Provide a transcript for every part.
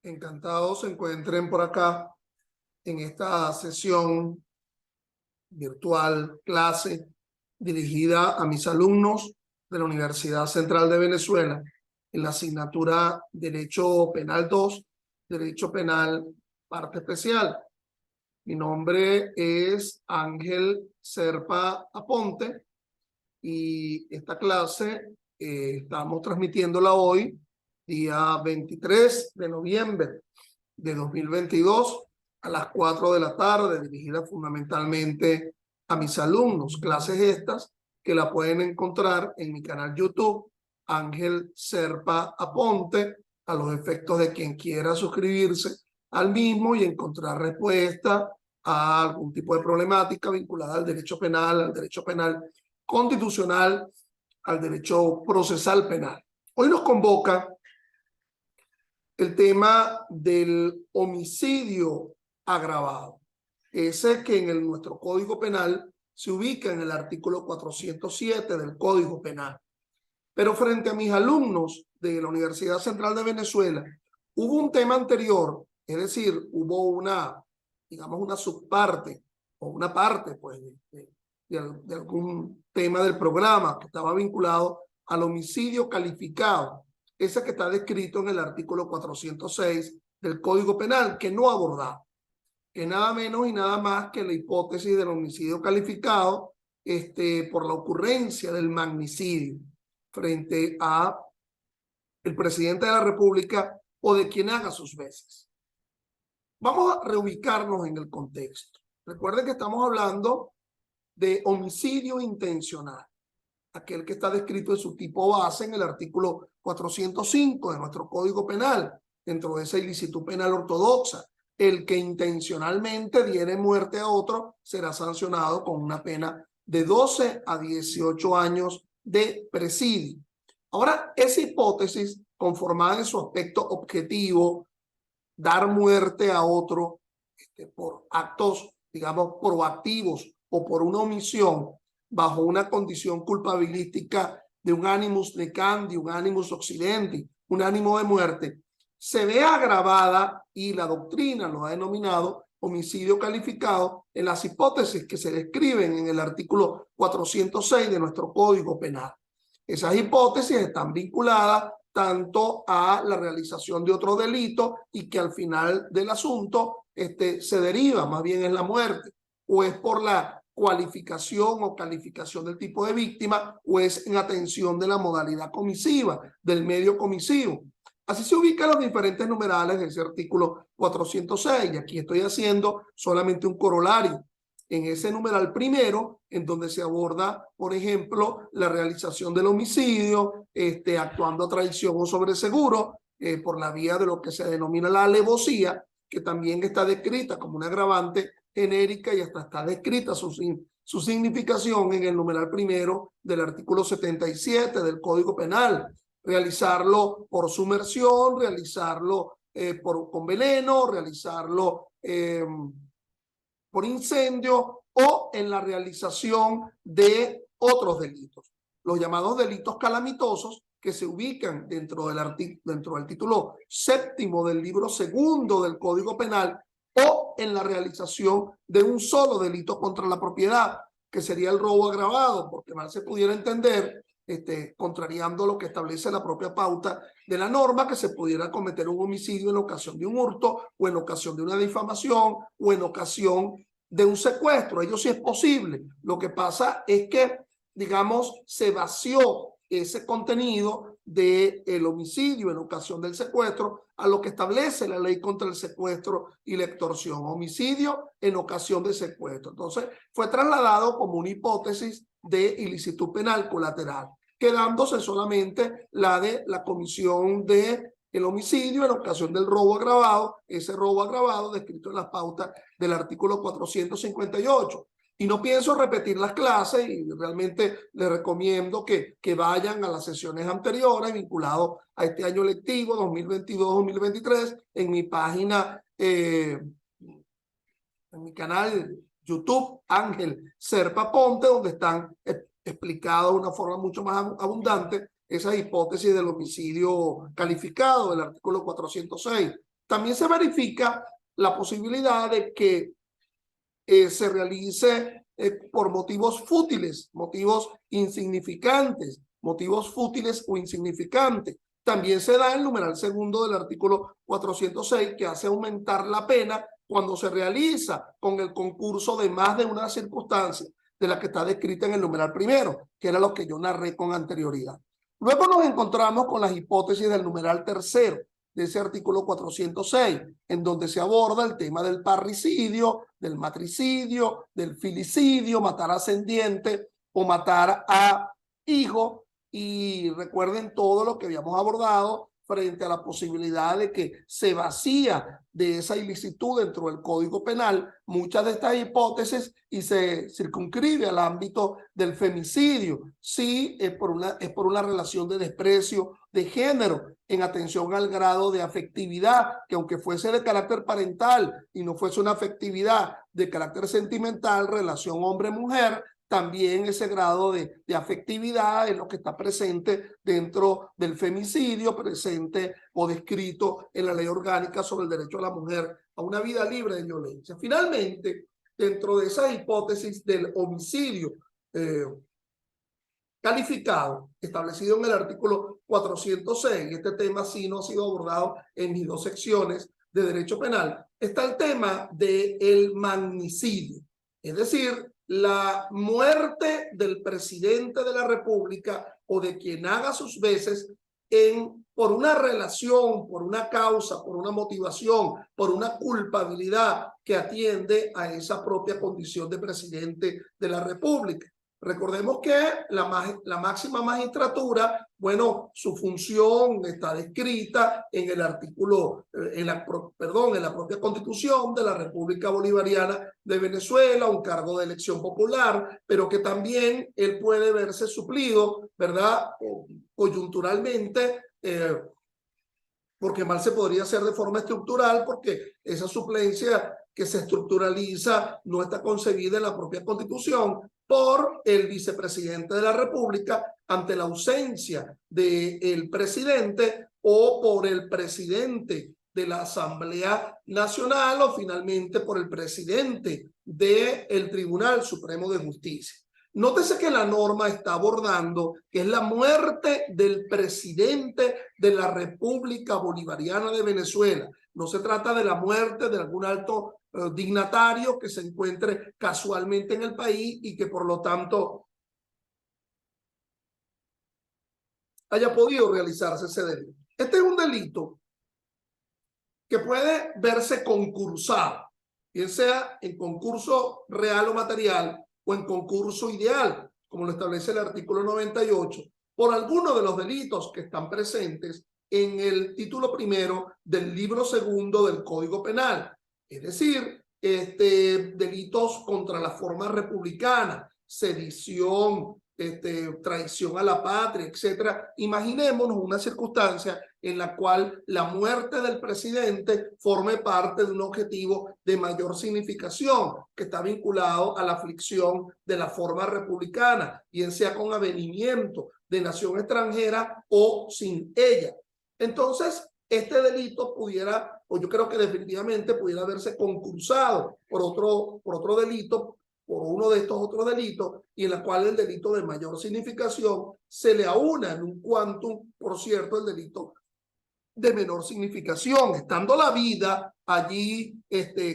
Encantados se encuentren por acá en esta sesión virtual, clase dirigida a mis alumnos de la Universidad Central de Venezuela en la asignatura Derecho Penal 2, Derecho Penal Parte Especial. Mi nombre es Ángel Serpa Aponte y esta clase estamos transmitiéndola hoy, día 23 de noviembre de 2022 a las 4 de la tarde, dirigida fundamentalmente a mis alumnos. Clases estas que la pueden encontrar en mi canal YouTube, Ángel Serpa Aponte, a los efectos de quien quiera suscribirse al mismo y encontrar respuesta a algún tipo de problemática vinculada al derecho penal constitucional, al derecho procesal penal. Hoy nos convoca el tema del homicidio agravado, ese que en nuestro Código Penal se ubica en el artículo 407 del Código Penal. Pero frente a mis alumnos de la Universidad Central de Venezuela, hubo un tema anterior, es decir, hubo una, digamos, una subparte o una parte, pues, de algún tema del programa que estaba vinculado al homicidio calificado, ese que está descrito en el artículo 406 del Código Penal, que no abordaba, que nada menos y nada más que la hipótesis del homicidio calificado por la ocurrencia del magnicidio frente a el presidente de la República o de quien haga sus veces. Vamos a reubicarnos en el contexto. Recuerden que estamos hablando de homicidio intencional, aquel que está descrito en su tipo base en el artículo 405 de nuestro Código Penal, dentro de esa ilicitud penal ortodoxa. El que intencionalmente diere muerte a otro será sancionado con una pena de 12 a 18 años de presidio. Ahora, esa hipótesis, conformada en su aspecto objetivo, dar muerte a otro por actos, digamos, proactivos o por una omisión, bajo una condición culpabilística de un animus necandi, un animus occidendi, un ánimo de muerte, se ve agravada, y la doctrina lo ha denominado homicidio calificado, en las hipótesis que se describen en el artículo 406 de nuestro Código Penal. Esas hipótesis están vinculadas tanto a la realización de otro delito y que al final del asunto se deriva, más bien es la muerte, o es por la cualificación o calificación del tipo de víctima, o es en atención de la modalidad comisiva, del medio comisivo. Así se ubican los diferentes numerales de ese artículo 406, y aquí estoy haciendo solamente un corolario. En ese numeral primero, en donde se aborda, por ejemplo, la realización del homicidio, actuando a traición o sobreseguro, por la vía de lo que se denomina la alevosía, que también está descrita como un agravante genérica y hasta está descrita su significación en el numeral primero del artículo 77 del Código Penal. Realizarlo por sumersión, realizarlo con veneno, realizarlo por incendio o en la realización de otros delitos. Los llamados delitos calamitosos, que se ubican dentro del título séptimo del libro segundo del Código Penal, o en la realización de un solo delito contra la propiedad, que sería el robo agravado, porque mal se pudiera entender, contrariando lo que establece la propia pauta de la norma, que se pudiera cometer un homicidio en ocasión de un hurto, o en ocasión de una difamación, o en ocasión de un secuestro. Ello sí es posible. Lo que pasa es que, digamos, se vació ese contenido del homicidio en ocasión del secuestro a lo que establece la ley contra el secuestro y la extorsión. Homicidio en ocasión de secuestro. Entonces, fue trasladado como una hipótesis de ilicitud penal colateral, quedándose solamente la de la comisión de el homicidio en ocasión del robo agravado, ese robo agravado descrito en las pautas del artículo 458. Y no pienso repetir las clases, y realmente les recomiendo que vayan a las sesiones anteriores vinculadas a este año lectivo 2022-2023 en mi página, en mi canal YouTube Ángel Serpa Ponte, donde están explicadas de una forma mucho más abundante esas hipótesis del homicidio calificado del artículo 406. También se verifica la posibilidad de que se realice por motivos fútiles, motivos insignificantes, motivos fútiles o insignificantes. También se da el numeral segundo del artículo 406, que hace aumentar la pena cuando se realiza con el concurso de más de una circunstancia de la que está descrita en el numeral primero, que era lo que yo narré con anterioridad. Luego nos encontramos con las hipótesis del numeral tercero de ese artículo 406, en donde se aborda el tema del parricidio, del matricidio, del filicidio, matar a ascendiente o matar a hijo. Y recuerden todo lo que habíamos abordado frente a la posibilidad de que se vacía de esa ilicitud dentro del Código Penal muchas de estas hipótesis y se circunscribe al ámbito del femicidio. Sí, es por una relación de desprecio de género en atención al grado de afectividad, que aunque fuese de carácter parental y no fuese una afectividad de carácter sentimental, relación hombre-mujer, también ese grado de afectividad es lo que está presente dentro del femicidio, presente o descrito en la Ley Orgánica sobre el derecho a la mujer a una vida libre de violencia. Finalmente, dentro de esa hipótesis del homicidio calificado, establecido en el artículo 406, y este tema sí no ha sido abordado en mis dos secciones de derecho penal, está el tema del magnicidio, es decir, la muerte del presidente de la República o de quien haga sus veces por una relación, por una causa, por una motivación, por una culpabilidad que atiende a esa propia condición de presidente de la República. Recordemos que la máxima magistratura, bueno, su función está descrita en el artículo, en la propia Constitución de la República Bolivariana de Venezuela, un cargo de elección popular, pero que también él puede verse suplido, ¿verdad?, coyunturalmente, porque mal se podría hacer de forma estructural, porque esa suplencia que se estructuraliza no está concebida en la propia Constitución por el vicepresidente de la República ante la ausencia del presidente o por el presidente de la Asamblea Nacional o finalmente por el presidente del Tribunal Supremo de Justicia. Nótese que la norma está abordando que es la muerte del presidente de la República Bolivariana de Venezuela. No se trata de la muerte de algún alto dignatario que se encuentre casualmente en el país y que por lo tanto haya podido realizarse ese delito. Este es un delito que puede verse concursado, bien sea en concurso real o material o en concurso ideal, como lo establece el artículo 98, por alguno de los delitos que están presentes en el título primero del libro segundo del Código Penal. Es decir, delitos contra la forma republicana, sedición, traición a la patria, etcétera. Imaginémonos una circunstancia en la cual la muerte del presidente forme parte de un objetivo de mayor significación que está vinculado a la aflicción de la forma republicana, bien sea con avenimiento de nación extranjera o sin ella. Entonces, este delito pudiera, o yo creo que definitivamente pudiera verse concursado por otro delito, por uno de estos otros delitos, y en la cual el delito de mayor significación se le aúna en un quantum, por cierto, el delito de menor significación, estando la vida allí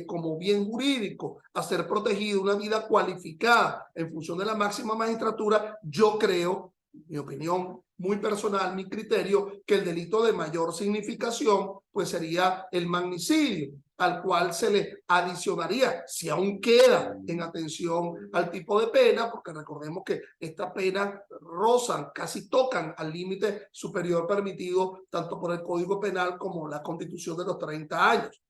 como bien jurídico a ser protegido, una vida cualificada en función de la máxima magistratura. Yo creo, mi opinión muy personal, mi criterio, que el delito de mayor significación pues sería el magnicidio, al cual se le adicionaría, si aún queda en atención al tipo de pena, porque recordemos que estas penas rozan, casi tocan al límite superior permitido tanto por el Código Penal como la Constitución de los 30 años.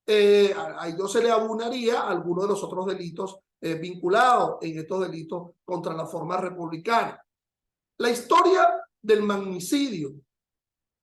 A ello se le abonaría algunos de los otros delitos vinculados en estos delitos contra la forma republicana. La historia del magnicidio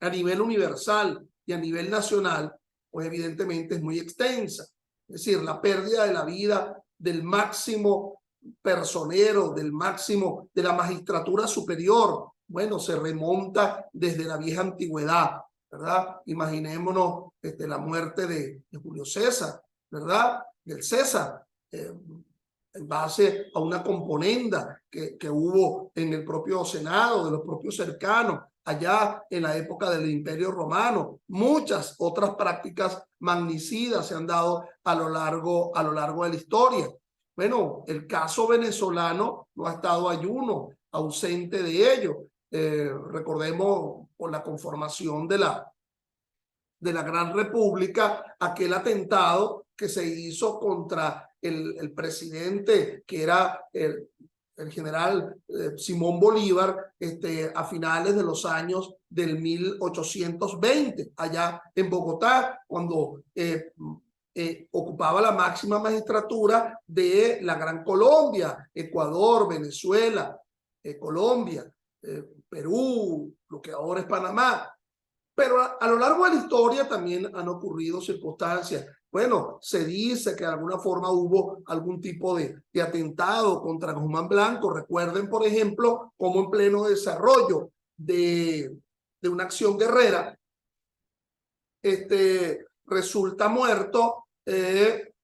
a nivel universal y a nivel nacional, pues evidentemente es muy extensa. Es decir, la pérdida de la vida del máximo personero, del máximo de la magistratura superior, bueno, se remonta desde la vieja antigüedad. ¿verdad? Imaginémonos la muerte de Julio César, ¿verdad? Del César, en base a una componenda que hubo en el propio Senado, de los propios cercanos, allá en la época del Imperio Romano. Muchas otras prácticas magnicidas se han dado a lo largo de la historia. Bueno, el caso venezolano no ha estado ayuno, ausente de ello. Recordemos por la conformación de la Gran República, aquel atentado que se hizo contra el presidente, que era el general Simón Bolívar, a finales de los años del 1820, allá en Bogotá, cuando ocupaba la máxima magistratura de la Gran Colombia, Ecuador, Venezuela, Colombia, Perú, lo que ahora es Panamá. Pero a lo largo de la historia también han ocurrido circunstancias. Bueno, se dice que de alguna forma hubo algún tipo de atentado contra Guzmán Blanco. Recuerden, por ejemplo, cómo en pleno desarrollo de una acción guerrera, resulta muerto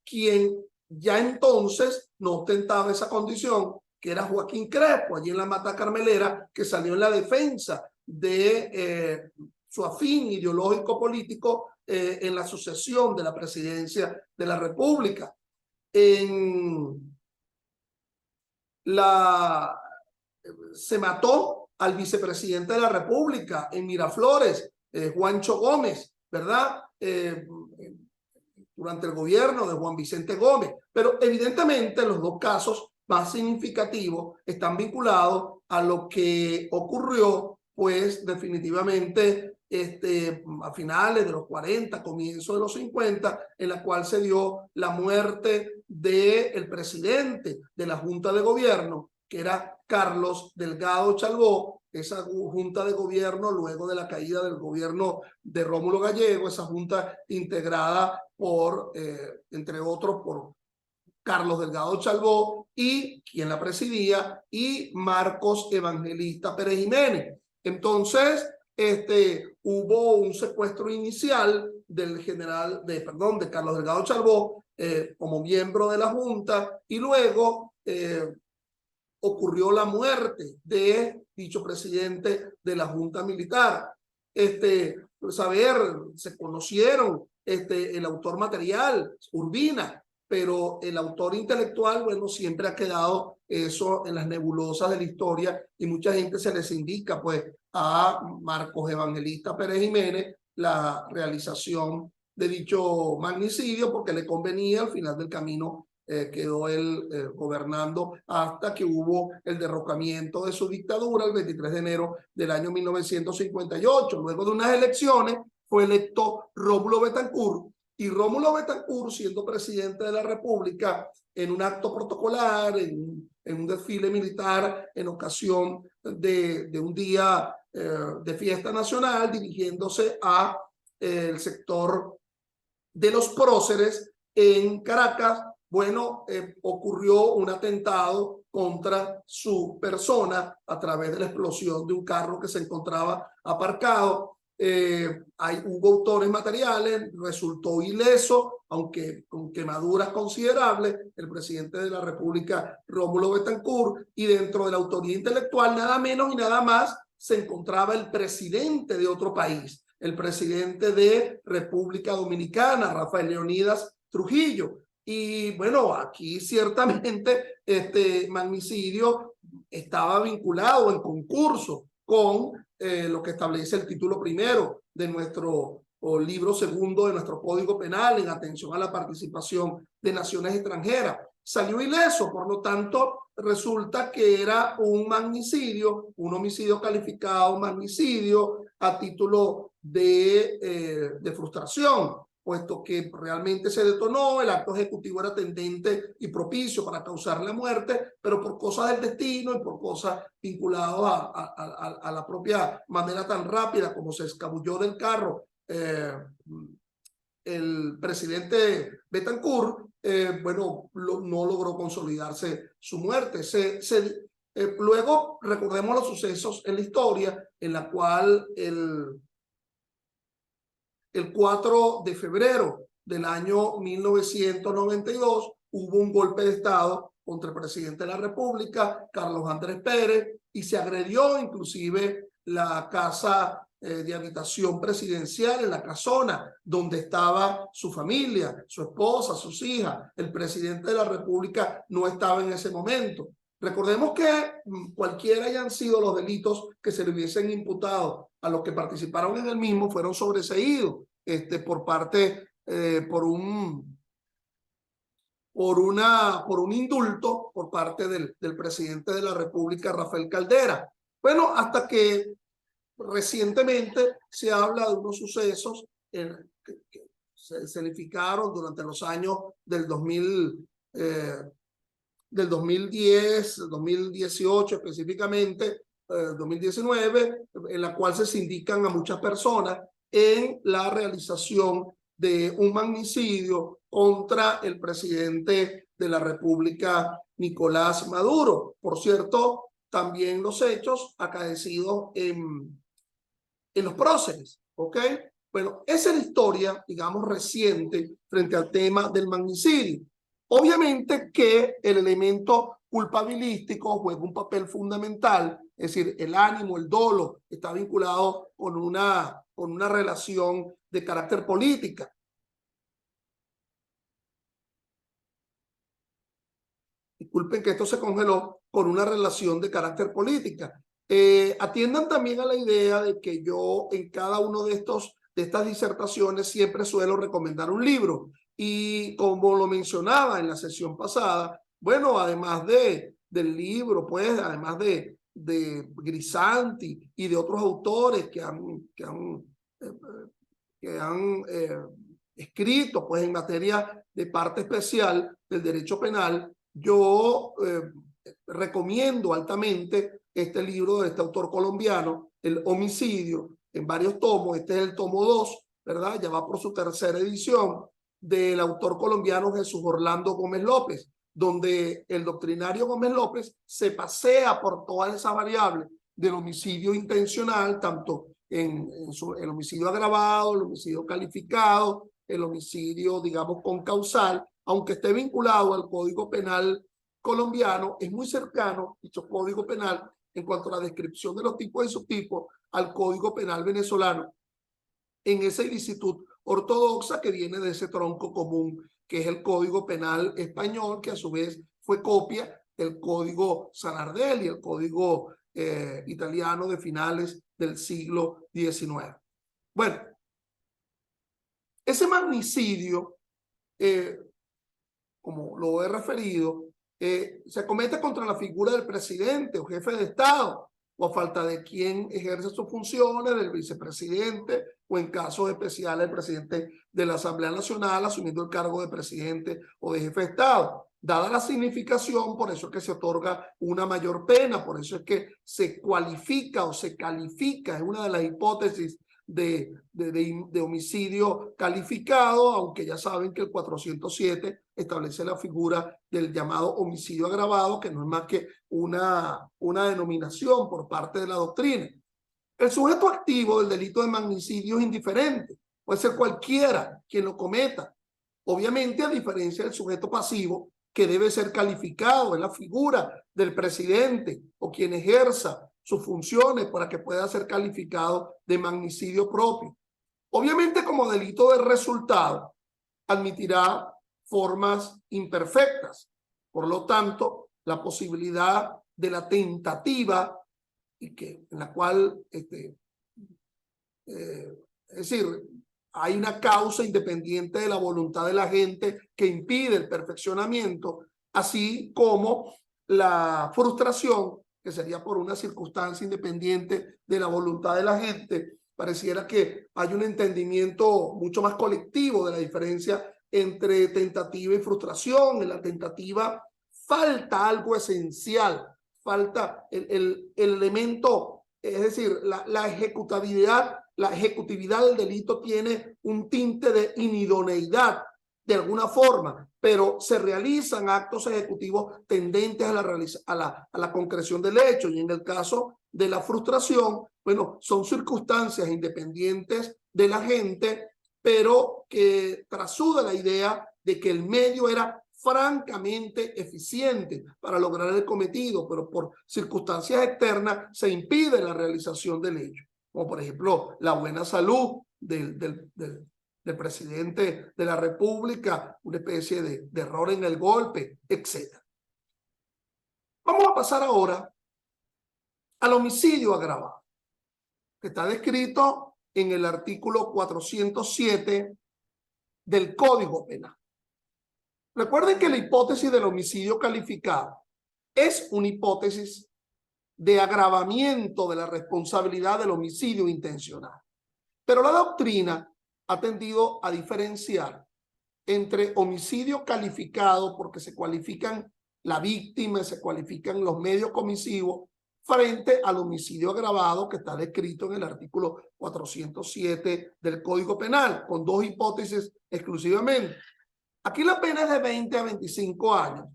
quien ya entonces no ostentaba esa condición, que era Joaquín Crespo, allí en la Mata Carmelera, que salió en la defensa de su afín ideológico político en la sucesión de la presidencia de la República. Se mató al vicepresidente de la República en Miraflores, Juancho Gómez, ¿verdad? Durante el gobierno de Juan Vicente Gómez. Pero evidentemente los dos casos más significativos están vinculados a lo que ocurrió, pues definitivamente a finales de los 40, comienzos de los 50, en la cual se dio la muerte del presidente de la Junta de Gobierno, que era Carlos Delgado Chalbó. Esa junta de gobierno, luego de la caída del gobierno de Rómulo Gallego, esa junta integrada por, entre otros, por Carlos Delgado Chalbó y quien la presidía, y Marcos Evangelista Pérez Jiménez. Entonces, hubo un secuestro inicial del de Carlos Delgado Chalbó como miembro de la junta, y luego ocurrió la muerte de dicho presidente de la Junta Militar. Se conocieron el autor material, Urbina, pero el autor intelectual, bueno, siempre ha quedado eso en las nebulosas de la historia, y mucha gente se les indica, pues, a Marcos Evangelista Pérez Jiménez la realización de dicho magnicidio, porque le convenía. Al final del camino quedó él gobernando hasta que hubo el derrocamiento de su dictadura el 23 de enero del año 1958. Luego de unas elecciones fue electo Rómulo Betancourt, y Rómulo Betancourt, siendo presidente de la República, en un acto protocolar, en un desfile militar en ocasión de un día de fiesta nacional, dirigiéndose a el sector de los próceres en Caracas, bueno, ocurrió un atentado contra su persona a través de la explosión de un carro que se encontraba aparcado. Hubo autores materiales, resultó ileso, aunque con quemaduras considerables, el presidente de la República, Rómulo Betancourt, y dentro de la autoría intelectual, nada menos y nada más, se encontraba el presidente de otro país, el presidente de República Dominicana, Rafael Leonidas Trujillo. Y bueno, aquí ciertamente este magnicidio estaba vinculado en concurso con lo que establece el título primero de nuestro libro segundo de nuestro Código Penal, en atención a la participación de naciones extranjeras. Salió ileso, por lo tanto, resulta que era un magnicidio, un homicidio calificado, magnicidio a título de frustración, puesto que realmente se detonó, el acto ejecutivo era tendente y propicio para causar la muerte, pero por cosas del destino y por cosas vinculadas a la propia manera tan rápida como se escabulló del carro el presidente Betancourt, bueno, no logró consolidarse su muerte. Luego recordemos los sucesos en la historia en la cual el 4 de febrero del año 1992 hubo un golpe de Estado contra el presidente de la República, Carlos Andrés Pérez, y se agredió inclusive la casa de habitación presidencial, en la casona donde estaba su familia, su esposa, sus hijas. El presidente de la República no estaba en ese momento. Recordemos que cualquiera hayan sido los delitos que se le hubiesen imputado a los que participaron en el mismo, fueron sobreseídos por parte, por un indulto por parte del presidente de la República, Rafael Caldera. Bueno, hasta que recientemente se habla de unos sucesos que se escenificaron durante los años del 2010, 2018 específicamente, 2019, en la cual se sindican a muchas personas en la realización de un magnicidio contra el presidente de la República, Nicolás Maduro. Por cierto, también los hechos acaecidos en los próceres, ¿ok? Bueno, esa es la historia, digamos, reciente frente al tema del magnicidio. Obviamente que el elemento culpabilístico juega un papel fundamental, es decir, el ánimo, el dolo, está vinculado con una relación de carácter política. Disculpen que esto se congeló, con una relación de carácter política. Atiendan también a la idea de que yo en cada uno de estas disertaciones siempre suelo recomendar un libro. Y como lo mencionaba en la sesión pasada, bueno, además del libro, pues, además de Grisanti y de otros autores que han escrito, pues, en materia de parte especial del derecho penal, yo recomiendo altamente este libro de este autor colombiano, El homicidio, en varios tomos. Este es el tomo 2, ¿verdad? Ya va por su tercera edición, del autor colombiano Jesús Orlando Gómez López, donde el doctrinario Gómez López se pasea por todas esas variables del homicidio intencional, tanto el homicidio agravado, el homicidio calificado, el homicidio, digamos, concausal, aunque esté vinculado al Código Penal colombiano, es muy cercano, dicho Código Penal, en cuanto a la descripción de los tipos y subtipos, al Código Penal venezolano, en esa ilicitud ortodoxa que viene de ese tronco común, que es el Código Penal español, que a su vez fue copia del Código Sanardelli, el Código italiano de finales del siglo XIX. Bueno, ese magnicidio, como lo he referido, se comete contra la figura del presidente o jefe de Estado, o a falta de quien ejerce sus funciones, del vicepresidente, o en casos especiales el presidente de la Asamblea Nacional asumiendo el cargo de presidente o de jefe de Estado. Dada la significación, por eso es que se otorga una mayor pena, por eso es que se cualifica o se califica, es una de las hipótesis de homicidio calificado, aunque ya saben que el 407 establece la figura del llamado homicidio agravado, que no es más que una denominación por parte de la doctrina. El sujeto activo del delito de magnicidio es indiferente, puede ser cualquiera quien lo cometa. Obviamente, a diferencia del sujeto pasivo, que debe ser calificado, es la figura del presidente o quien ejerza sus funciones para que pueda ser calificado de magnicidio propio. Obviamente, como delito de resultado, admitirá formas imperfectas. Por lo tanto, la posibilidad de la tentativa, en la cual, es decir, hay una causa independiente de la voluntad de la gente que impide el perfeccionamiento, así como la frustración, que sería por una circunstancia independiente de la voluntad de la gente. Pareciera que hay un entendimiento mucho más colectivo de la diferencia entre tentativa y frustración. En la tentativa falta algo esencial, falta el elemento, es decir, la ejecutividad del delito tiene un tinte de inidoneidad de alguna forma, pero se realizan actos ejecutivos tendentes a la concreción del hecho. Y en el caso de la frustración, bueno, son circunstancias independientes de la gente pero que trasuda la idea de que el medio era francamente eficiente para lograr el cometido, pero por circunstancias externas se impide la realización del hecho, como por ejemplo la buena salud del presidente de la República, una especie de error en el golpe, etc. Vamos a pasar ahora al homicidio agravado, que está descrito en el artículo 407 del Código Penal. Recuerden que la hipótesis del homicidio calificado es una hipótesis de agravamiento de la responsabilidad del homicidio intencional. Pero la doctrina ha tendido a diferenciar entre homicidio calificado, porque se cualifican la víctima, se cualifican los medios comisivos, frente al homicidio agravado que está descrito en el artículo 407 del Código Penal, con dos hipótesis exclusivamente. Aquí la pena es de 20 a 25 años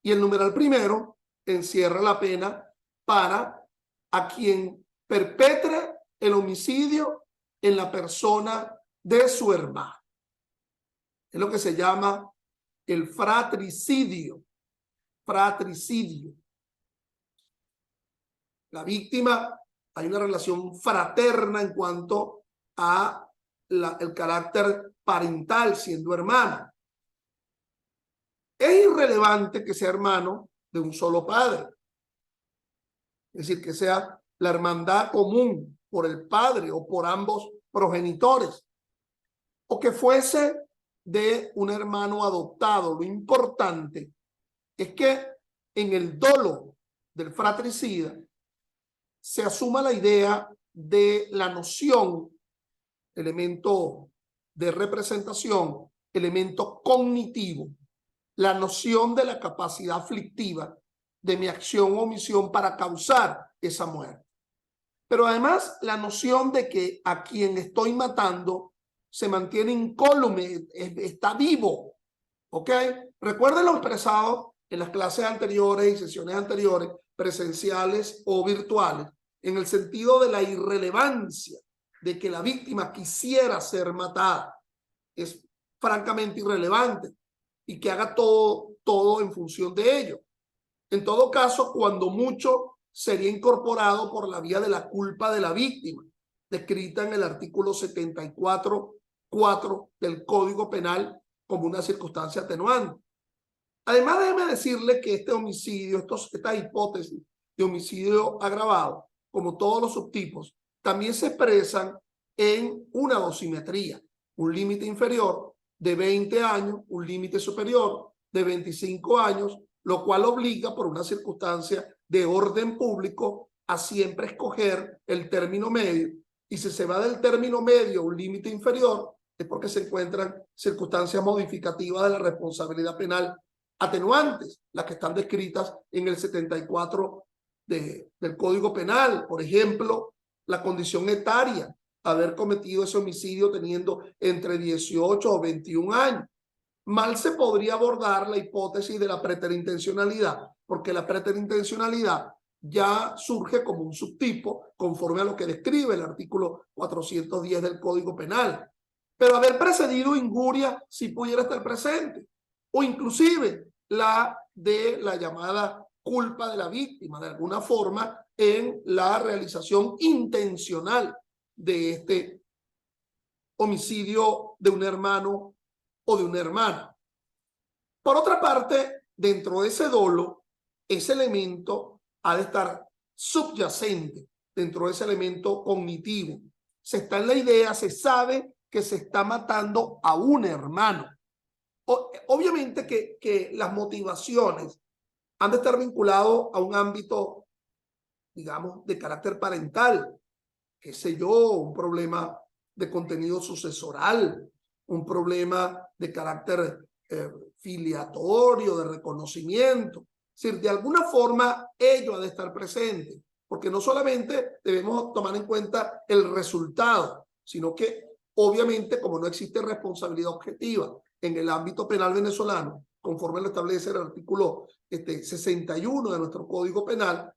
y el numeral primero encierra la pena para a quien perpetre el homicidio en la persona de su hermano. Es lo que se llama el fratricidio. Fratricidio. La víctima, hay una relación fraterna en cuanto a el carácter parental, siendo hermana. Es irrelevante que sea hermano de un solo padre. Es decir, que sea la hermandad común por el padre o por ambos progenitores. O que fuese de un hermano adoptado. Lo importante es que en el dolo del fratricida se asuma la idea de la noción, elemento de representación, elemento cognitivo, la noción de la capacidad aflictiva de mi acción o omisión para causar esa muerte. Pero además la noción de que a quien estoy matando se mantiene incólume, está vivo, ¿ok? Recuerden lo expresado en las clases anteriores y sesiones anteriores, presenciales o virtuales, en el sentido de la irrelevancia de que la víctima quisiera ser matada. Es francamente irrelevante y que haga todo en función de ello. En todo caso, cuando mucho sería incorporado por la vía de la culpa de la víctima, descrita en el artículo 74.4 del Código Penal como una circunstancia atenuante. Además, déjeme decirle que este homicidio, esta hipótesis de homicidio agravado, como todos los subtipos, también se expresan en una dosimetría, un límite inferior de 20 años, un límite superior de 25 años, lo cual obliga por una circunstancia de orden público a siempre escoger el término medio. Y si se va del término medio a un límite inferior, es porque se encuentran circunstancias modificativas de la responsabilidad penal atenuantes, las que están descritas en el 74 del Código Penal. Por ejemplo, la condición etaria, haber cometido ese homicidio teniendo entre 18 o 21 años. Mal se podría abordar la hipótesis de la preterintencionalidad, porque la preterintencionalidad ya surge como un subtipo conforme a lo que describe el artículo 410 del Código Penal. Pero haber precedido injuria sí pudiera estar presente, o inclusive la de la llamada culpa de la víctima, de alguna forma, en la realización intencional de este homicidio de un hermano o de una hermana. Por otra parte, dentro de ese dolo, ese elemento ha de estar subyacente dentro de ese elemento cognitivo. Se está en la idea, se sabe que se está matando a un hermano. Obviamente que las motivaciones han de estar vinculadas a un ámbito, digamos, de carácter parental, qué sé yo, un problema de contenido sucesoral, un problema de carácter filiatorio, de reconocimiento. Es decir, de alguna forma ello ha de estar presente, porque no solamente debemos tomar en cuenta el resultado, sino que obviamente como no existe responsabilidad objetiva en el ámbito penal venezolano, conforme lo establece el artículo 61 de nuestro Código Penal,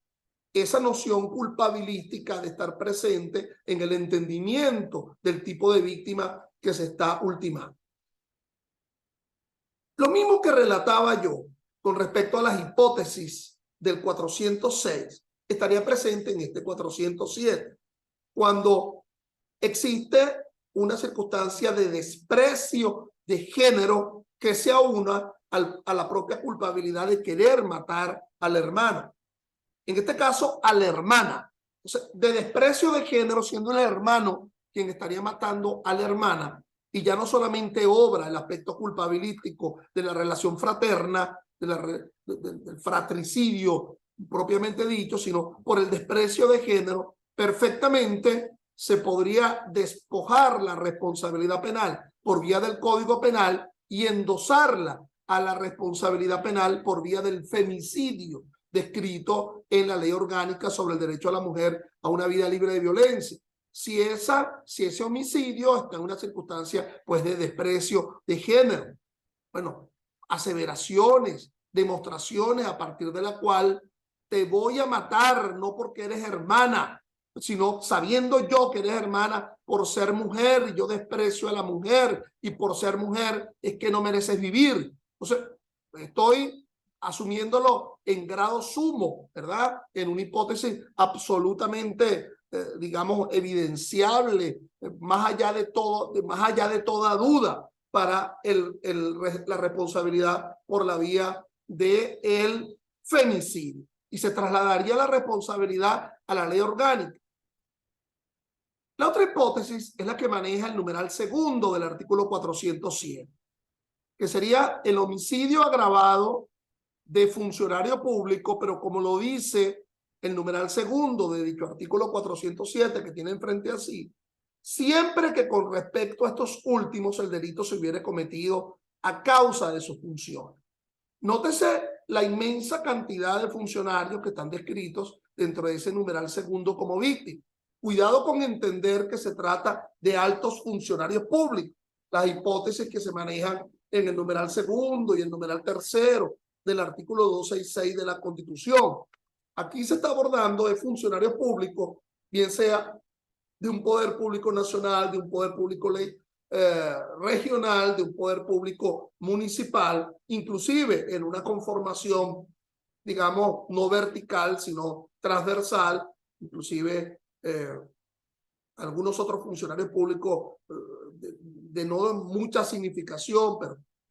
esa noción culpabilística de estar presente en el entendimiento del tipo de víctima que se está ultimando. Lo mismo que relataba yo con respecto a las hipótesis del 406 estaría presente en este 407, cuando existe una circunstancia de desprecio de género que se aúna a la propia culpabilidad de querer matar al hermano. En este caso, a la hermana. O sea, de desprecio de género, siendo el hermano quien estaría matando a la hermana, y ya no solamente obra el aspecto culpabilístico de la relación fraterna, del fratricidio propiamente dicho, sino por el desprecio de género, perfectamente se podría despojar la responsabilidad penal por vía del Código Penal y endosarla a la responsabilidad penal por vía del femicidio descrito en la Ley Orgánica sobre el derecho a la mujer a una vida libre de violencia. Si ese homicidio está en una circunstancia pues de desprecio de género, bueno, aseveraciones, demostraciones a partir de la cual te voy a matar no porque eres hermana, sino sabiendo yo que eres hermana por ser mujer y yo desprecio a la mujer y por ser mujer es que no mereces vivir. Entonces, estoy asumiéndolo en grado sumo, ¿verdad? En una hipótesis absolutamente, digamos, evidenciable, más allá de toda duda para la responsabilidad por la vía del femicidio. Y se trasladaría la responsabilidad a la ley orgánica. La otra hipótesis es la que maneja el numeral segundo del artículo 407, que sería el homicidio agravado de funcionario público, pero como lo dice el numeral segundo de dicho artículo 407 que tienen frente a sí, siempre que con respecto a estos últimos el delito se hubiere cometido a causa de sus funciones. Nótese la inmensa cantidad de funcionarios que están descritos dentro de ese numeral segundo como víctimas. Cuidado con entender que se trata de altos funcionarios públicos. Las hipótesis que se manejan en el numeral segundo y el numeral tercero del artículo 266 de la Constitución. Aquí se está abordando de funcionarios públicos, bien sea de un poder público nacional, de un poder público regional, de un poder público municipal, inclusive en una conformación, digamos, no vertical, sino transversal, inclusive algunos otros funcionarios públicos de no mucha significación,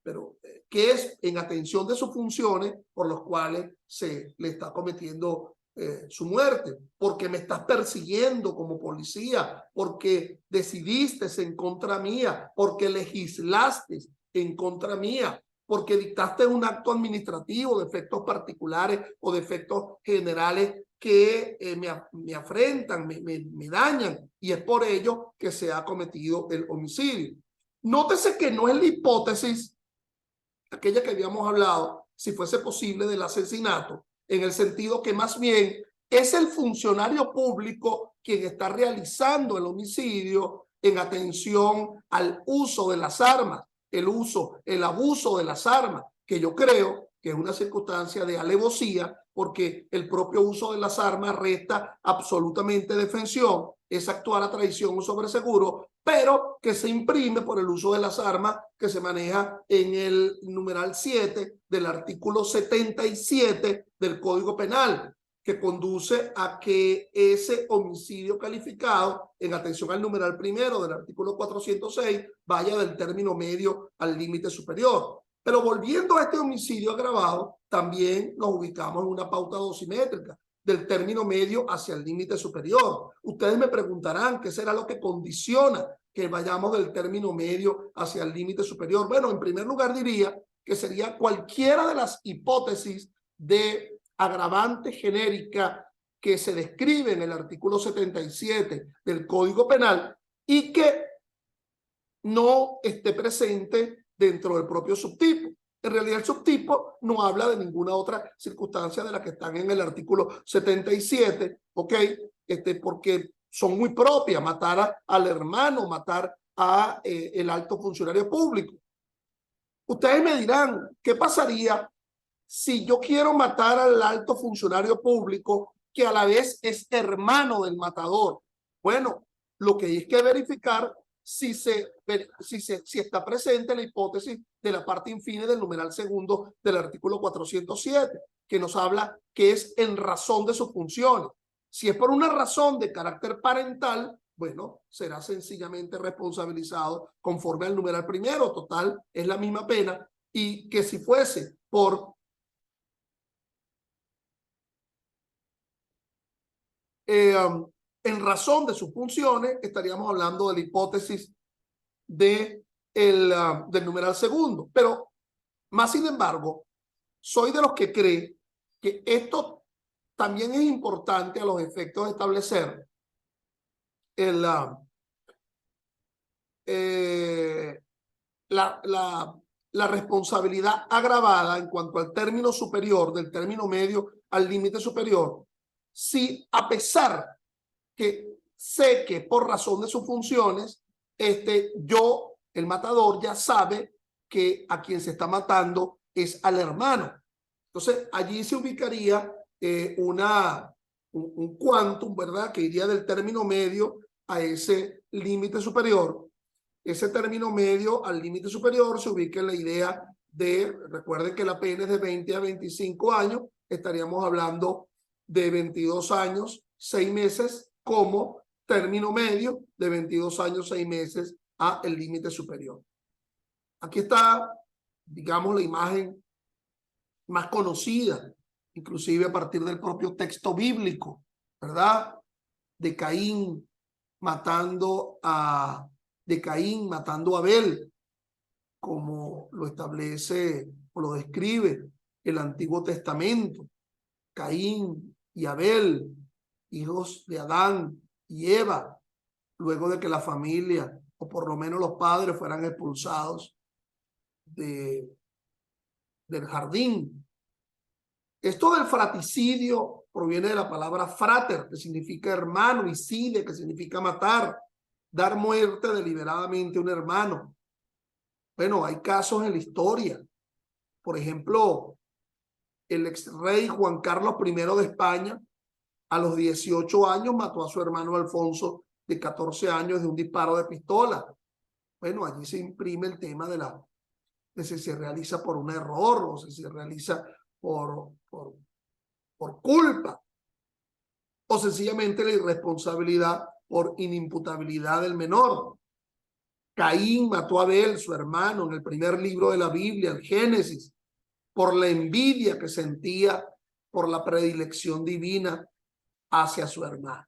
pero que es en atención de sus funciones por los cuales se le está cometiendo su muerte, porque me estás persiguiendo como policía, porque decidiste en contra mía, porque legislaste en contra mía, porque dictaste un acto administrativo de efectos particulares o de efectos generales que me afrentan, me dañan, y es por ello que se ha cometido el homicidio. Nótese que no es la hipótesis, aquella que habíamos hablado, si fuese posible, del asesinato, en el sentido que más bien es el funcionario público quien está realizando el homicidio en atención al uso de las armas, el abuso de las armas, que yo creo que es una circunstancia de alevosía, porque el propio uso de las armas resta absolutamente defensión, es actuar a traición o sobreseguro, pero que se imprime por el uso de las armas que se maneja en el numeral 7 del artículo 77 del Código Penal, que conduce a que ese homicidio calificado, en atención al numeral primero del artículo 406, vaya del término medio al límite superior. Pero volviendo a este homicidio agravado, también nos ubicamos en una pauta dosimétrica, del término medio hacia el límite superior. Ustedes me preguntarán qué será lo que condiciona que vayamos del término medio hacia el límite superior. Bueno, en primer lugar diría que sería cualquiera de las hipótesis de agravante genérica que se describe en el artículo 77 del Código Penal y que no esté presente dentro del propio subtipo. En realidad el subtipo no habla de ninguna otra circunstancia de la que están en el artículo 77, ¿ok? Porque son muy propias, matar al hermano, matar a el alto funcionario público. Ustedes me dirán, ¿qué pasaría si yo quiero matar al alto funcionario público que a la vez es hermano del matador. Bueno, lo que hay que verificar si está presente la hipótesis de la parte infine del numeral segundo del artículo 407, que nos habla que es en razón de sus funciones. Si es por una razón de carácter parental, bueno, será sencillamente responsabilizado conforme al numeral primero. Total, es la misma pena. Y que si fuese por en razón de sus funciones, estaríamos hablando de la hipótesis del numeral segundo. Pero, más sin embargo, soy de los que cree que esto también es importante a los efectos de establecer la responsabilidad agravada en cuanto al término superior, del término medio al límite superior, si a pesar que sé que por razón de sus funciones, el matador ya sabe que a quien se está matando es al hermano. Entonces, allí se ubicaría un quantum, ¿verdad?, que iría del término medio a ese límite superior. Ese término medio al límite superior se ubica en la idea de, recuerden que la pena es de 20 a 25 años, estaríamos hablando de 22 años, 6 meses como término medio, de 22 años, 6 meses a el límite superior. Aquí está, digamos, la imagen más conocida, inclusive a partir del propio texto bíblico, ¿verdad? De Caín matando a Abel, como lo establece o lo describe el Antiguo Testamento. Caín y Abel, hijos de Adán y Eva, luego de que la familia, o por lo menos los padres, fueran expulsados del jardín. Esto del fratricidio proviene de la palabra frater, que significa hermano, y side, que significa matar, dar muerte deliberadamente a un hermano. Bueno, hay casos en la historia. Por ejemplo, el ex rey Juan Carlos I de España, a los 18 años, mató a su hermano Alfonso, de 14 años, de un disparo de pistola. Bueno, allí se imprime el tema de si se realiza por un error o si se realiza por culpa, o sencillamente la irresponsabilidad por inimputabilidad del menor. Caín mató a Abel, su hermano, en el primer libro de la Biblia, el Génesis, por la envidia que sentía por la predilección divina hacia su hermano.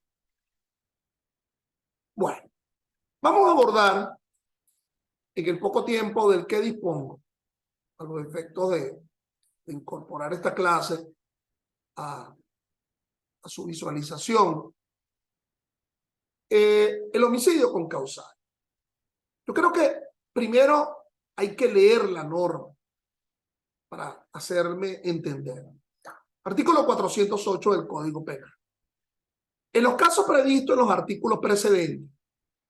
Bueno, vamos a abordar en el poco tiempo del que dispongo, a los efectos de incorporar esta clase a su visualización, el homicidio con causal. Yo creo que primero hay que leer la norma para hacerme entender. Artículo 408 del Código Penal. En los casos previstos en los artículos precedentes,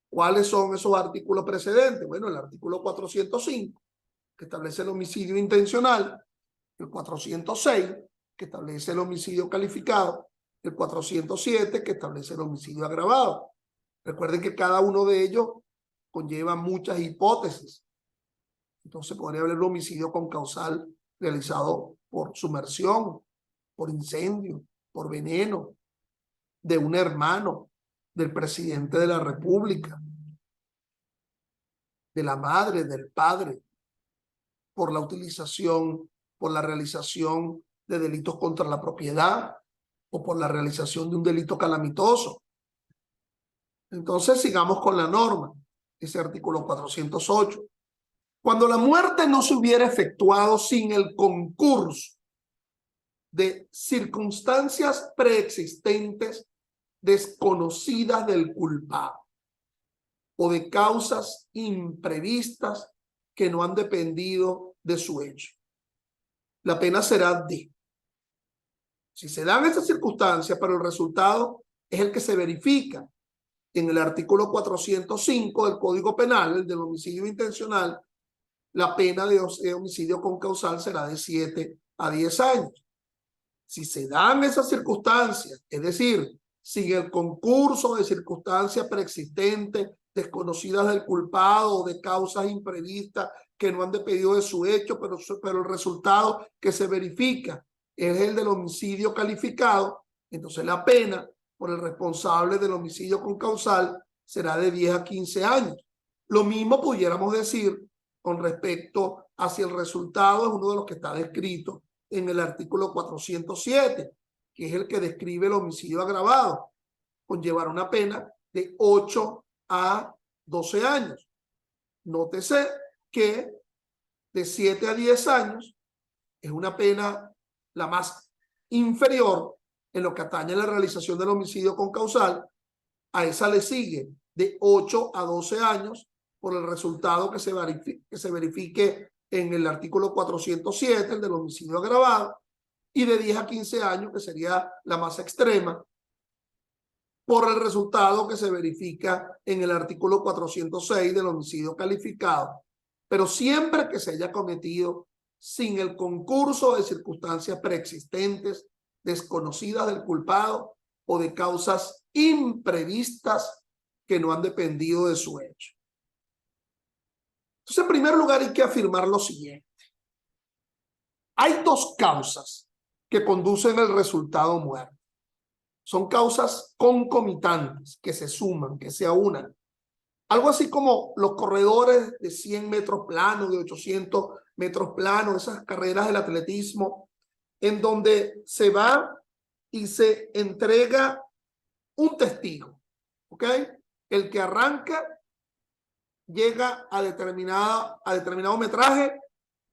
¿cuáles son esos artículos precedentes? Bueno, el artículo 405, que establece el homicidio intencional, el 406, que establece el homicidio calificado, el 407, que establece el homicidio agravado. Recuerden que cada uno de ellos conlleva muchas hipótesis. Entonces podría haber un homicidio con causal realizado por sumersión, por incendio, por veneno, de un hermano, del presidente de la República, de la madre, del padre, por la utilización, por la realización de delitos contra la propiedad o por la realización de un delito calamitoso. Entonces sigamos con la norma, ese artículo 408. Cuando la muerte no se hubiera efectuado sin el concurso de circunstancias preexistentes desconocidas del culpable o de causas imprevistas que no han dependido de su hecho, la pena será de. Si se dan esas circunstancias, pero el resultado es el que se verifica en el artículo 405 del Código Penal, el del homicidio intencional, la pena de homicidio con causal será de 7 a 10 años. Si se dan esas circunstancias, es decir, sin el concurso de circunstancias preexistentes, desconocidas del culpado o de causas imprevistas que no han dependido de su hecho, pero el resultado que se verifica es el del homicidio calificado, entonces la pena por el responsable del homicidio concausal será de 10 a 15 años. Lo mismo pudiéramos decir con respecto a si el resultado es uno de los que está descrito en el artículo 407, que es el que describe el homicidio agravado, conllevar una pena de 8 a 12 años. Nótese que de 7 a 10 años es una pena la más inferior en lo que atañe a la realización del homicidio concausal. A esa le sigue de 8 a 12 años por el resultado que se verifique en el artículo 407, el del homicidio agravado, y de 10 a 15 años, que sería la más extrema, por el resultado que se verifica en el artículo 406 del homicidio calificado, pero siempre que se haya cometido sin el concurso de circunstancias preexistentes, desconocidas del culpado o de causas imprevistas que no han dependido de su hecho. Entonces, en primer lugar, hay que afirmar lo siguiente. Hay dos causas que conducen al resultado muerte. Son causas concomitantes que se suman, que se aunan. Algo así como los corredores de 100 metros planos, de 800 metros planos, esas carreras del atletismo, en donde se va y se entrega un testigo, ¿ok? El que arranca llega a determinado metraje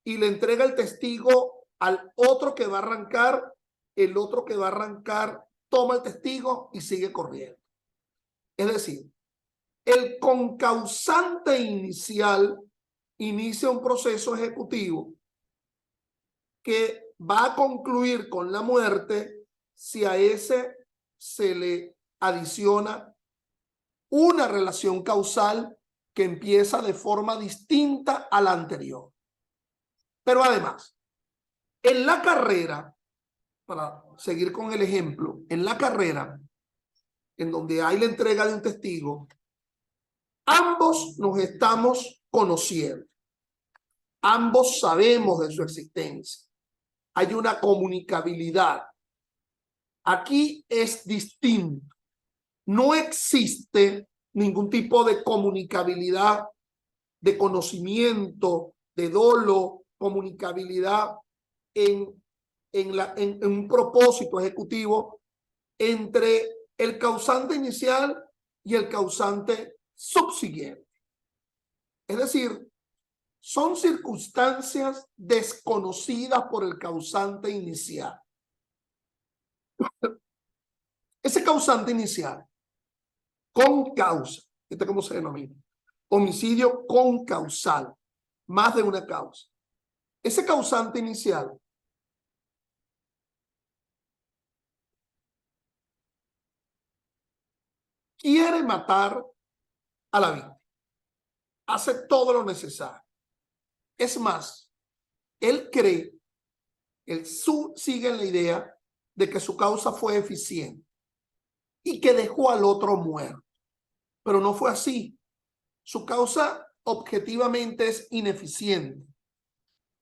y le entrega el testigo al otro que va a arrancar. El otro que va a arrancar toma el testigo y sigue corriendo. Es decir, el concausante inicial inicia un proceso ejecutivo que va a concluir con la muerte si a ese se le adiciona una relación causal que empieza de forma distinta a la anterior. Pero además, en la carrera, para seguir con el ejemplo, en la carrera, en donde hay la entrega de un testigo, ambos nos estamos conociendo. Ambos sabemos de su existencia. Hay una comunicabilidad. Aquí es distinto. No existe ningún tipo de comunicabilidad, de conocimiento, de dolo, comunicabilidad en un propósito ejecutivo entre el causante inicial y el causante subsiguiente. Es decir, son circunstancias desconocidas por el causante inicial. Ese causante inicial, con causa, ¿este cómo se denomina? Homicidio concausal, más de una causa. Ese causante inicial quiere matar a la víctima, hace todo lo necesario. Es más, él cree, sigue en la idea de que su causa fue eficiente y que dejó al otro muerto. Pero no fue así. Su causa objetivamente es ineficiente.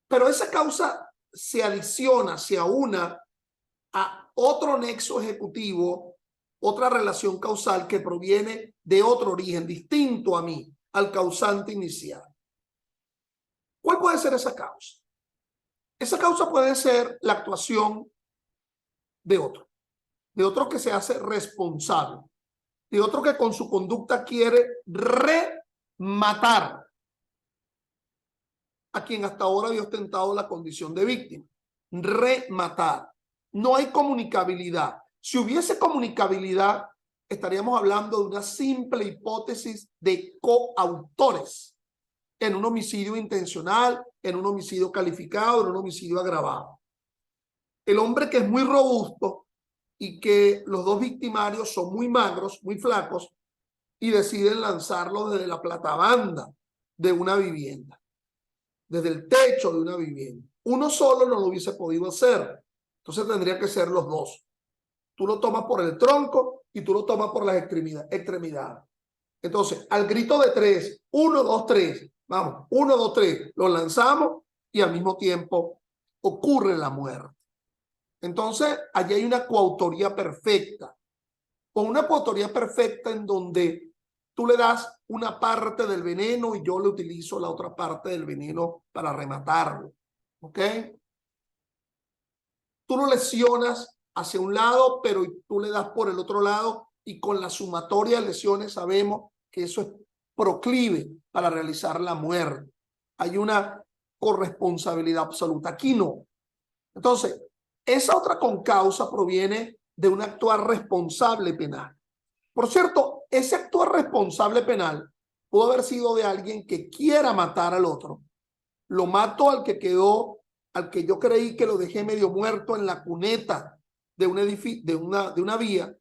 Pero esa causa se adiciona, se aúna a otro nexo ejecutivo, otra relación causal que proviene de otro origen distinto a mí, al causante inicial. ¿Cuál puede ser esa causa? Esa causa puede ser la actuación de otro que se hace responsable, de otro que con su conducta quiere rematar a quien hasta ahora había ostentado la condición de víctima. Rematar. No hay comunicabilidad. Si hubiese comunicabilidad, estaríamos hablando de una simple hipótesis de coautores en un homicidio intencional, en un homicidio calificado, en un homicidio agravado. El hombre que es muy robusto y que los dos victimarios son muy magros, muy flacos, y deciden lanzarlo desde la platabanda de una vivienda, desde el techo de una vivienda. Uno solo no lo hubiese podido hacer. Entonces tendría que ser los dos. Tú lo tomas por el tronco y tú lo tomas por las extremidades. Entonces, al grito de 3, 1, 2, 3, vamos, 1, 2, 3, lo lanzamos y al mismo tiempo ocurre la muerte. Entonces, allí hay una coautoría perfecta. O una coautoría perfecta en donde tú le das una parte del veneno y yo le utilizo la otra parte del veneno para rematarlo. ¿Ok? Tú lo lesionas hacia un lado, pero tú le das por el otro lado y con la sumatoria de lesiones sabemos que eso es proclive para realizar la muerte. Hay una corresponsabilidad absoluta. Aquí no. Entonces, esa otra concausa proviene de un actuar responsable penal. Por cierto, ese actuar responsable penal pudo haber sido de alguien que quiera matar al otro. Lo mato al que quedó, al que yo creí que lo dejé medio muerto en la cuneta de un edificio, de una vía,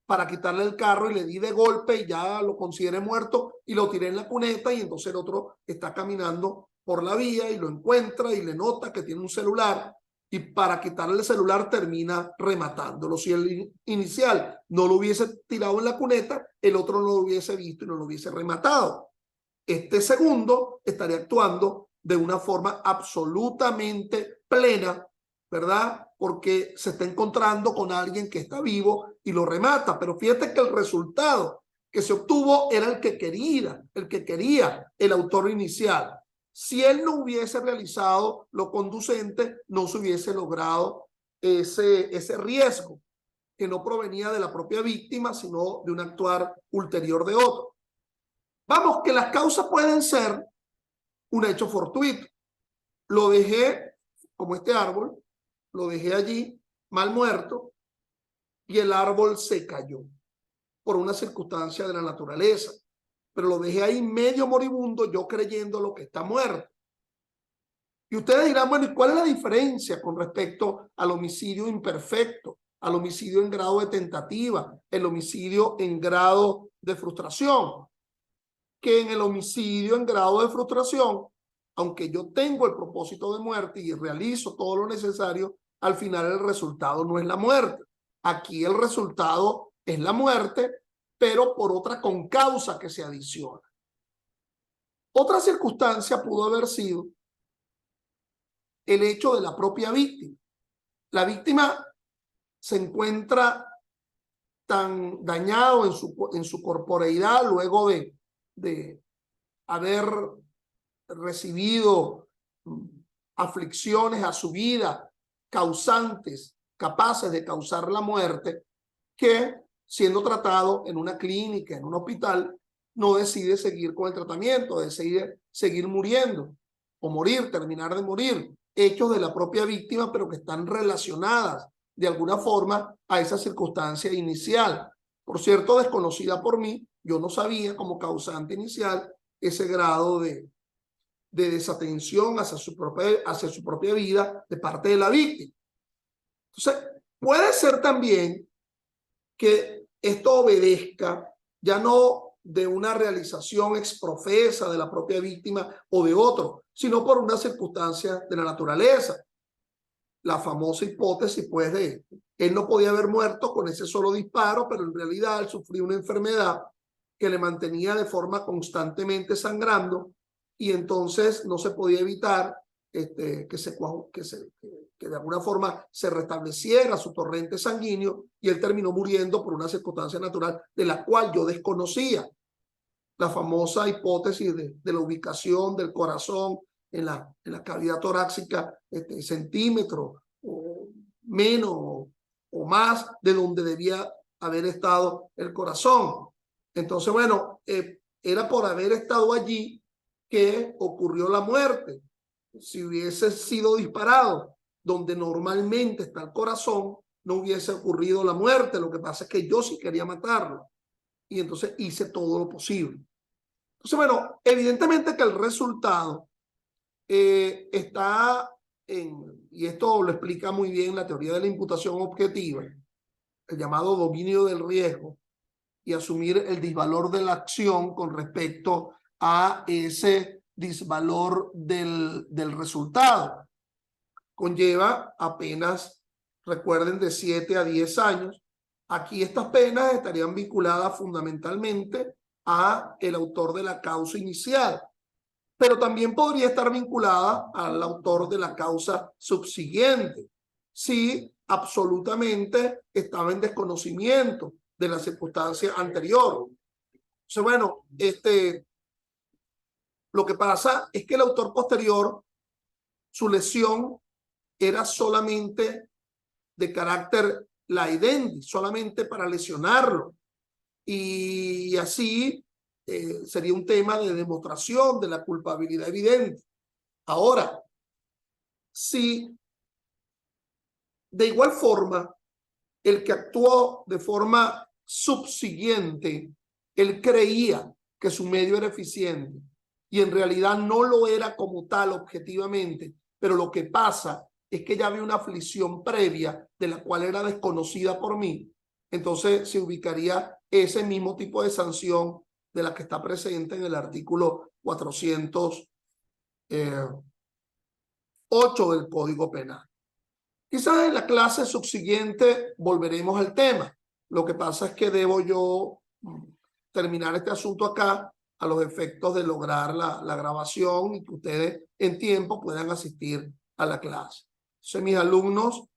para quitarle el carro y le di de golpe y ya lo consideré muerto y lo tiré en la cuneta y entonces el otro está caminando por la vía y lo encuentra y le nota que tiene un celular y para quitarle el celular termina rematándolo. Si el inicial no lo hubiese tirado en la cuneta, el otro no lo hubiese visto y no lo hubiese rematado. Este segundo estaría actuando de una forma absolutamente plena, ¿verdad? Porque se está encontrando con alguien que está vivo y lo remata. Pero fíjate que el resultado que se obtuvo era el que quería el autor inicial. Si él no hubiese realizado lo conducente, no se hubiese logrado ese riesgo que no provenía de la propia víctima, sino de un actuar ulterior de otro. Vamos, que las causas pueden ser un hecho fortuito. Lo dejé, como este árbol, lo dejé allí, mal muerto, y el árbol se cayó por una circunstancia de la naturaleza. Pero lo dejé ahí medio moribundo, yo creyendo lo que está muerto. Y ustedes dirán, bueno, ¿y cuál es la diferencia con respecto al homicidio imperfecto, al homicidio en grado de tentativa, el homicidio en grado de frustración? Que en el homicidio en grado de frustración, aunque yo tengo el propósito de muerte y realizo todo lo necesario, al final el resultado no es la muerte. Aquí el resultado es la muerte, pero por otra concausa que se adiciona. Otra circunstancia pudo haber sido el hecho de la propia víctima. La víctima se encuentra tan dañado en su corporeidad luego de haber recibido aflicciones a su vida causantes, capaces de causar la muerte, que siendo tratado en una clínica, en un hospital, no decide seguir con el tratamiento, decide seguir muriendo o morir, terminar de morir, hechos de la propia víctima, pero que están relacionadas de alguna forma a esa circunstancia inicial. Por cierto, desconocida por mí, yo no sabía como causante inicial ese grado de desatención hacia su propia vida de parte de la víctima. Entonces, puede ser también que esto obedezca ya no de una realización exprofesa de la propia víctima o de otro, sino por una circunstancia de la naturaleza. La famosa hipótesis, pues, de él no podía haber muerto con ese solo disparo, pero en realidad él sufrió una enfermedad que le mantenía de forma constantemente sangrando y entonces no se podía evitar que de alguna forma se restableciera su torrente sanguíneo y él terminó muriendo por una circunstancia natural de la cual yo desconocía. La famosa hipótesis de la ubicación del corazón en la cavidad torácica, centímetros o menos o más de donde debía haber estado el corazón. Entonces, bueno, era por haber estado allí que ocurrió la muerte. Si hubiese sido disparado donde normalmente está el corazón, no hubiese ocurrido la muerte. Lo que pasa es que yo sí quería matarlo y entonces hice todo lo posible. Entonces, bueno, evidentemente que el resultado está y esto lo explica muy bien la teoría de la imputación objetiva, el llamado dominio del riesgo y asumir el disvalor de la acción con respecto a ese disvalor del resultado. Conlleva apenas recuerden, de 7 a 10 años. Aquí estas penas estarían vinculadas fundamentalmente a el autor de la causa inicial, pero también podría estar vinculada al autor de la causa subsiguiente, si absolutamente estaba en desconocimiento de la circunstancia anterior. Entonces, bueno, lo que pasa es que el autor posterior, su lesión era solamente de carácter laidendi, solamente para lesionarlo. Y así sería un tema de demostración de la culpabilidad evidente. Ahora, si de igual forma el que actuó de forma subsiguiente, él creía que su medio era eficiente y en realidad no lo era como tal objetivamente, pero lo que pasa es que ya había una aflicción previa de la cual era desconocida por mí, entonces se ubicaría ese mismo tipo de sanción de la que está presente en el artículo 408 del Código Penal. Quizás en la clase subsiguiente volveremos al tema. Lo que pasa es que debo yo terminar este asunto acá a los efectos de lograr la grabación y que ustedes en tiempo puedan asistir a la clase. Entonces, mis alumnos,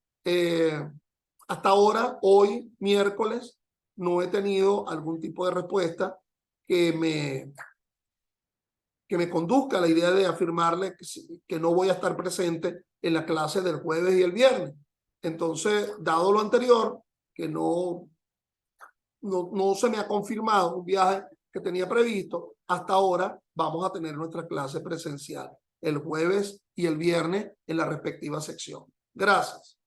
hasta ahora, hoy, miércoles, no he tenido algún tipo de respuesta que me conduzca a la idea de afirmarle que no voy a estar presente en la clase del jueves y el viernes. Entonces, dado lo anterior, que no se me ha confirmado un viaje que tenía previsto, hasta ahora vamos a tener nuestra clase presencial el jueves y el viernes en la respectiva sección. Gracias.